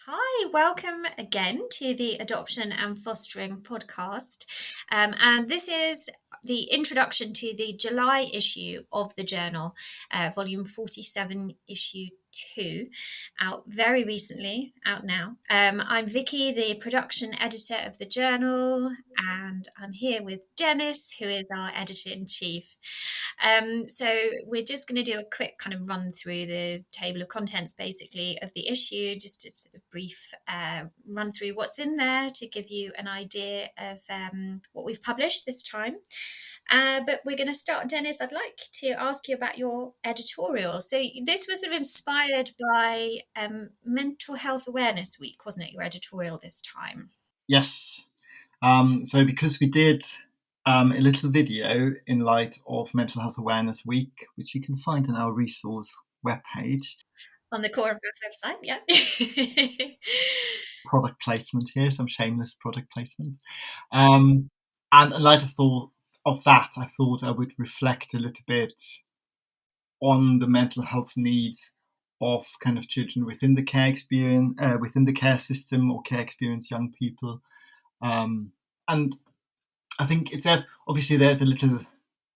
Hi, welcome again to the Adoption and Fostering podcast. And this is the introduction to the July issue of the journal, volume 47, issue 2, out very recently, out now. I'm Vicky, the production editor of the journal, and I'm here with Dennis, who is our editor-in-chief. So we're just going to do a quick kind of run through the table of contents, basically, of the issue, just a sort of brief run through what's in there to give you an idea of what we've published this time. But we're going to start, Dennis. I'd like to ask you about your editorial. So this was sort of inspired by Mental Health Awareness Week, wasn't it, your editorial this time? Yes. So because we did a little video in light of Mental Health Awareness Week, which you can find on our resource webpage. On the core of our website, yeah. Product placement here, some shameless product placement. And in light of that, I thought I would reflect a little bit on the mental health needs of kind of children within the care experience, within the care system, or care experience young people. And I think obviously there's a little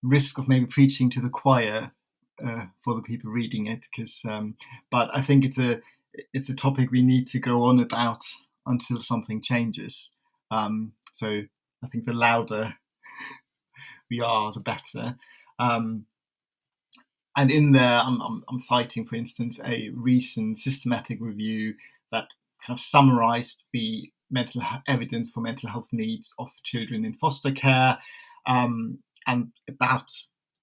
risk of maybe preaching to the choir for the people reading it, but I think it's a topic we need to go on about until something changes. So I think the louder we are, the better. And in there, I'm citing, for instance, a recent systematic review that kind of summarized the evidence for mental health needs of children in foster care, and about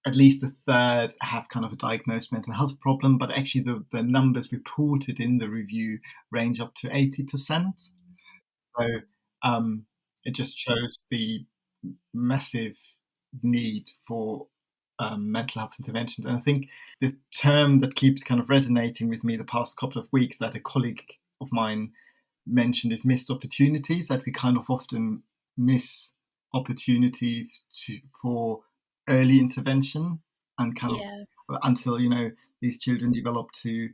at least a third have kind of a diagnosed mental health problem, but actually the numbers reported in the review range up to 80%. So it just shows the massive need for mental health interventions. And I think the term that keeps kind of resonating with me the past couple of weeks that a colleague of mine mentioned is missed opportunities, that we kind of often miss opportunities for early intervention and kind of until, these children develop to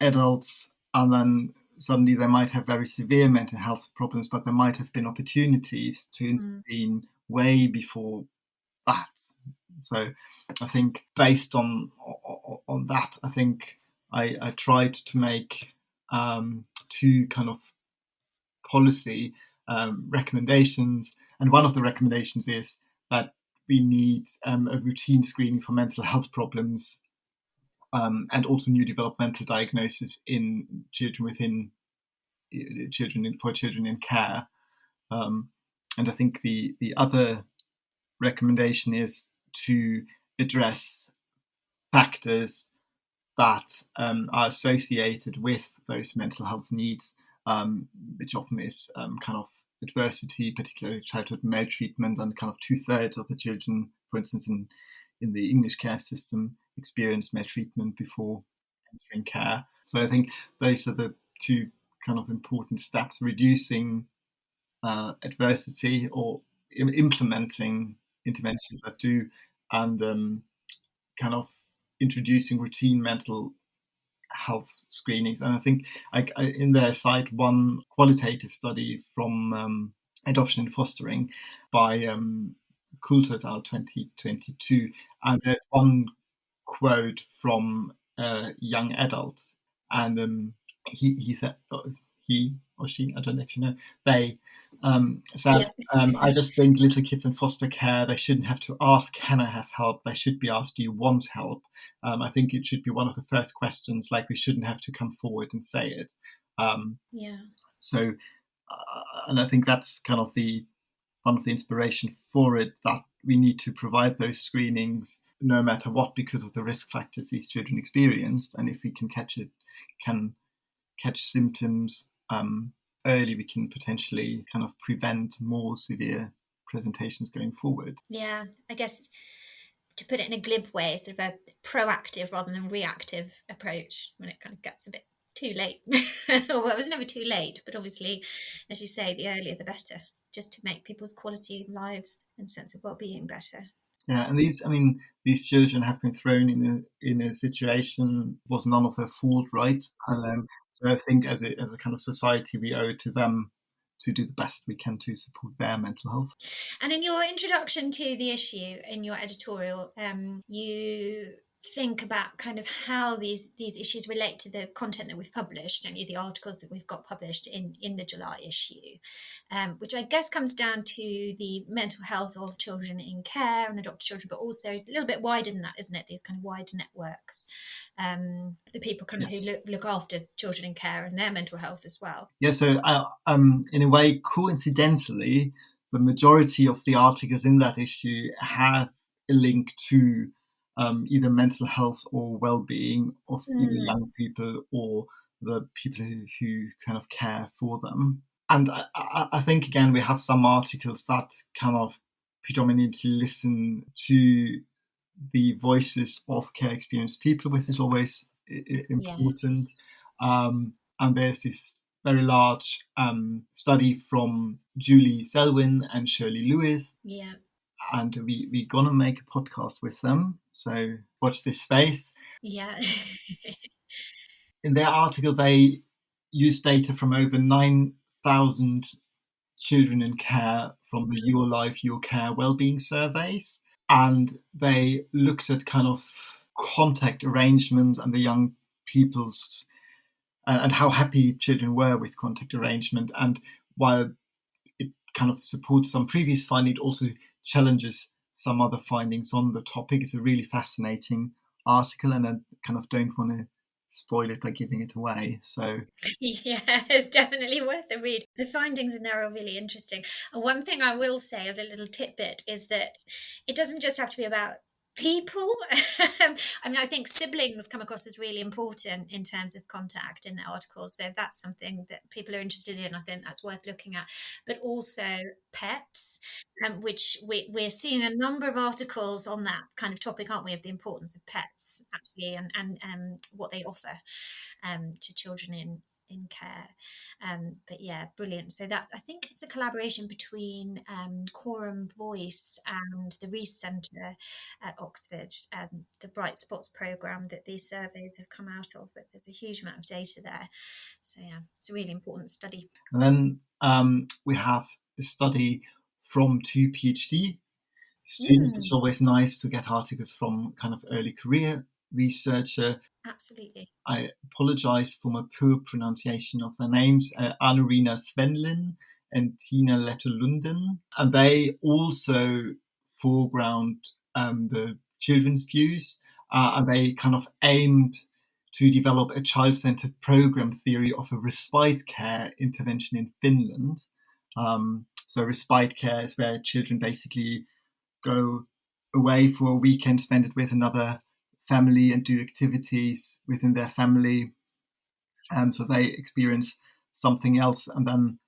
adults, and then suddenly they might have very severe mental health problems, but there might have been opportunities to intervene way before that. So I think based on that, I think I tried to make two kind of policy recommendations, and one of the recommendations is that we need a routine screening for mental health problems, and also new developmental diagnosis in children for children in care. And I think the other recommendation is to address factors that are associated with those mental health needs, which often is kind of adversity, particularly childhood maltreatment, and kind of 2/3 of the children, for instance, in the English care system, experience maltreatment before entering care. So I think those are the two kind of important steps: reducing adversity or implementing interventions that do, and kind of introducing routine mental health screenings. And I think I in there cite one qualitative study from Adoption and Fostering by Coulter et al. 2022, and there's one quote from a young adult, and he said, he or she, I don't actually know, they said, I just think little kids in foster care, they shouldn't have to ask, can I have help? They should be asked, do you want help? I think it should be one of the first questions, like we shouldn't have to come forward and say it. So, and I think that's kind of one of the inspiration for it, that we need to provide those screenings no matter what, because of the risk factors these children experienced. And if we can catch symptoms early, we can potentially kind of prevent more severe presentations going forward. Yeah, I guess to put it in a glib way, sort of a proactive rather than reactive approach when it kind of gets a bit too late. Well, it was never too late, but obviously, as you say, the earlier the better, just to make people's quality of lives and sense of well-being better. Yeah, and these children have been thrown in a situation was none of their fault, right? And so I think as a kind of society, we owe it to them to do the best we can to support their mental health. And in your introduction to the issue, in your editorial, you think about kind of how these issues relate to the content that we've published, don't you? The articles that we've got published in the July issue, which I guess comes down to the mental health of children in care and adopted children, but also a little bit wider than that, isn't it? These kind of wider networks, the people kind of who look after children in care and their mental health as well. Yeah, so in a way, coincidentally, the majority of the articles in that issue have a link to either mental health or well-being of either young people or the people who kind of care for them. And I think, again, we have some articles that kind of predominantly listen to the voices of care experienced people, which is always important. Yes. And there's this very large study from Julie Selwyn and Shirley Lewis. Yeah. And we're going to make a podcast with them. So watch this space. Yeah. In their article, they use data from over 9,000 children in care from the Your Life, Your Care Wellbeing surveys. And they looked at kind of contact arrangement and the young people's and how happy children were with contact arrangement. And while it kind of supports some previous finding, it also challenges some other findings on the topic. It's a really fascinating article, and I kind of don't want to spoil it by giving it away. So yeah, it's definitely worth a read. The findings in there are really interesting. And one thing I will say as a little tidbit is that it doesn't just have to be about people. I mean, I think siblings come across as really important in terms of contact in the articles. So if that's something that people are interested in, I think that's worth looking at. But also pets, which we're seeing a number of articles on that kind of topic, aren't we, of the importance of pets actually and what they offer to children in care. But yeah, brilliant. So that, I think it's a collaboration between Quorum Voice and the Rees Centre at Oxford, the Bright Spots programme that these surveys have come out of, but there's a huge amount of data there. So yeah, it's a really important study. And then we have a study from 2 PhD students. It's always nice to get articles from kind of early career researcher. Absolutely. I apologize for my poor pronunciation of their names, Anurina Svenlin and Tina Letter-Lunden. And they also foreground the children's views, and they kind of aimed to develop a child-centered program theory of a respite care intervention in Finland. So respite care is where children basically go away for a weekend, spend it with another family and do activities within their family. So they experience something else, and then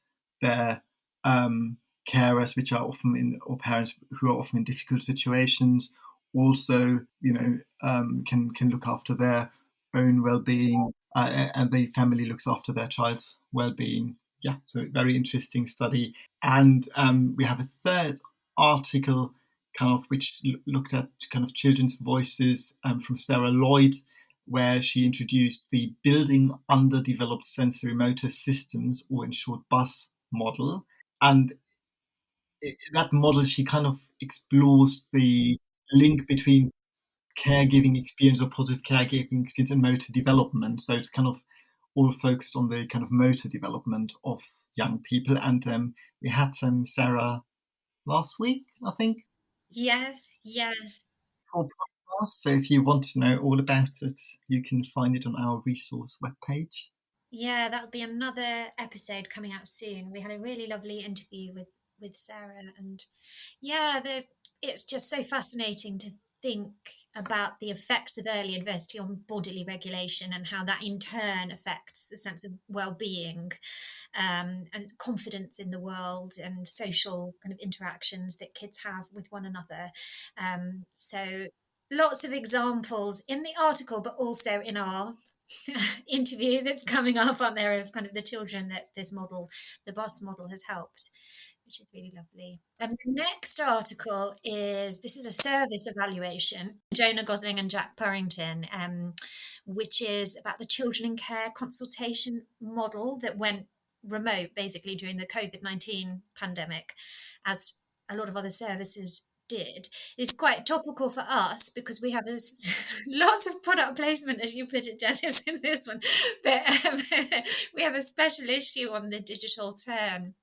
their carers, which are often or parents who are often in difficult situations, also, can look after their own well-being, and the family looks after their child's well-being. Yeah, so very interesting study. And we have a third article kind of which looked at kind of children's voices from Sarah Lloyd, where she introduced the Building Underdeveloped Sensorimotor Systems, or in short BUSS model. And that model, she kind of explores the link between caregiving experience or positive caregiving experience and motor development. So it's kind of all focused on the kind of motor development of young people. And we had Sarah last week, I think. Yeah, yeah. For podcast. So if you want to know all about it, you can find it on our resource webpage. Yeah, that'll be another episode coming out soon. We had a really lovely interview with Sarah, and yeah, it's just so fascinating to think about the effects of early adversity on bodily regulation and how that in turn affects a sense of well-being, and confidence in the world and social kind of interactions that kids have with one another. So lots of examples in the article, but also in our interview that's coming up on there of kind of the children that this model, the BUSS model, has helped, which is really lovely. And the next article this is a service evaluation, Jonah Gosling and Jack Purrington, which is about the children in care consultation model that went remote basically during the COVID-19 pandemic, as a lot of other services did. It's quite topical for us because we have lots of product placement, as you put it, Dennis, in this one. But we have a special issue on the digital turn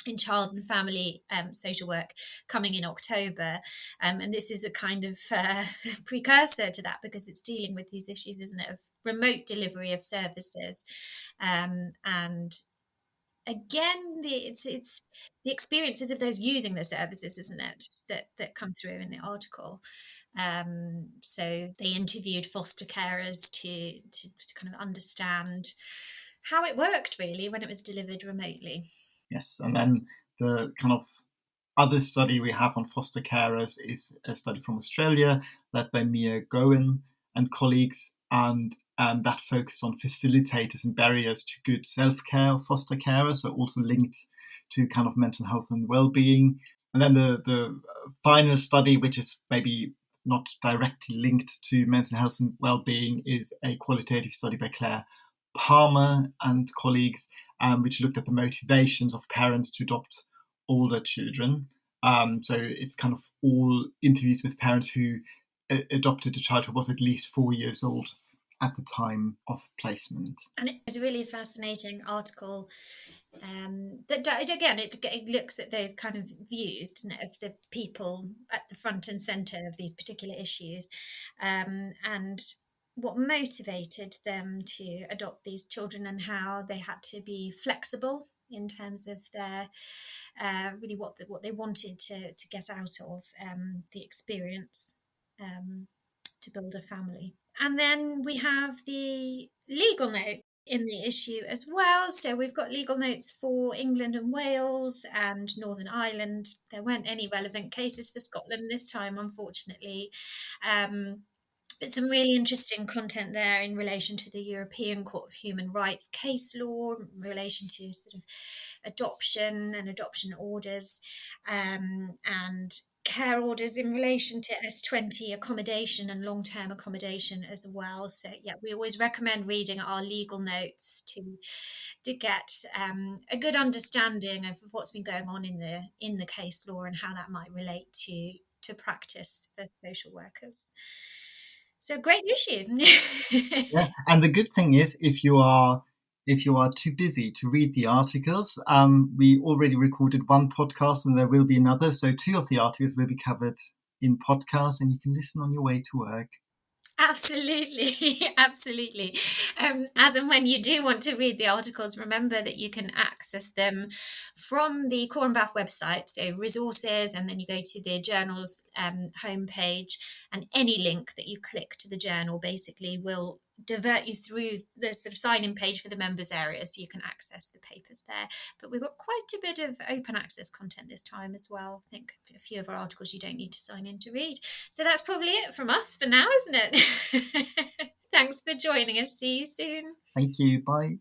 in child and family social work coming in October. And this is a kind of precursor to that, because it's dealing with these issues, isn't it, of remote delivery of services. And again, it's the experiences of those using the services, isn't it, that come through in the article. So they interviewed foster carers to kind of understand how it worked really when it was delivered remotely. Yes, and then the kind of other study we have on foster carers is a study from Australia led by Mia Gowan and colleagues, and that focus on facilitators and barriers to good self-care of foster carers, so also linked to kind of mental health and well-being. And then the final study, which is maybe not directly linked to mental health and well-being, is a qualitative study by Claire Palmer and colleagues, which looked at the motivations of parents to adopt older children. So it's kind of all interviews with parents who adopted a child who was at least 4 years old at the time of placement. And it's a really fascinating article that, again, it looks at those kind of views, doesn't it, of the people at the front and centre of these particular issues, and what motivated them to adopt these children and how they had to be flexible in terms of their really what they wanted to get out of the experience to build a family. And then we have the legal note in the issue as well. So we've got legal notes for England and Wales and Northern Ireland. There weren't any relevant cases for Scotland this time, unfortunately. But some really interesting content there in relation to the European Court of Human Rights case law, in relation to sort of adoption and adoption orders, and care orders in relation to S20 accommodation and long-term accommodation as well. So yeah, we always recommend reading our legal notes to get a good understanding of what's been going on in the case law and how that might relate to practice for social workers. So great issue. Yeah, and the good thing is, if you are too busy to read the articles, we already recorded one podcast and there will be another. So 2 of the articles will be covered in podcasts and you can listen on your way to work. Absolutely, absolutely. As and when you do want to read the articles, remember that you can access them from the Core and BAF website, so resources, and then you go to the journal's homepage, and any link that you click to the journal basically will divert you through the sort of sign-in page for the members area, so you can access the papers there. But we've got quite a bit of open access content this time as well. I think a few of our articles you don't need to sign in to read. So that's probably it from us for now, isn't it? Thanks for joining us. See you soon. Thank you. Bye.